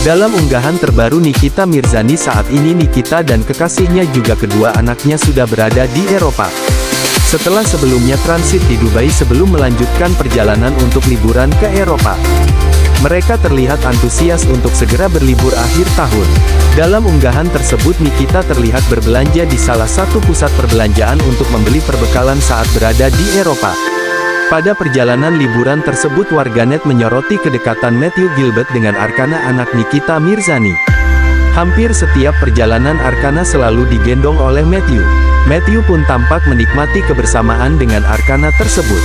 Dalam unggahan terbaru Nikita Mirzani saat ini Nikita dan kekasihnya juga kedua anaknya sudah berada di Eropa. Setelah sebelumnya transit di Dubai sebelum melanjutkan perjalanan untuk liburan ke Eropa. Mereka terlihat antusias untuk segera berlibur akhir tahun. Dalam unggahan tersebut Nikita terlihat berbelanja di salah satu pusat perbelanjaan untuk membeli perbekalan saat berada di Eropa. Pada perjalanan liburan tersebut warganet menyoroti kedekatan Matthew Gilbert dengan Arkana anak Nikita Mirzani. Hampir setiap perjalanan Arkana selalu digendong oleh Matthew. Matthew pun tampak menikmati kebersamaan dengan Arkana tersebut.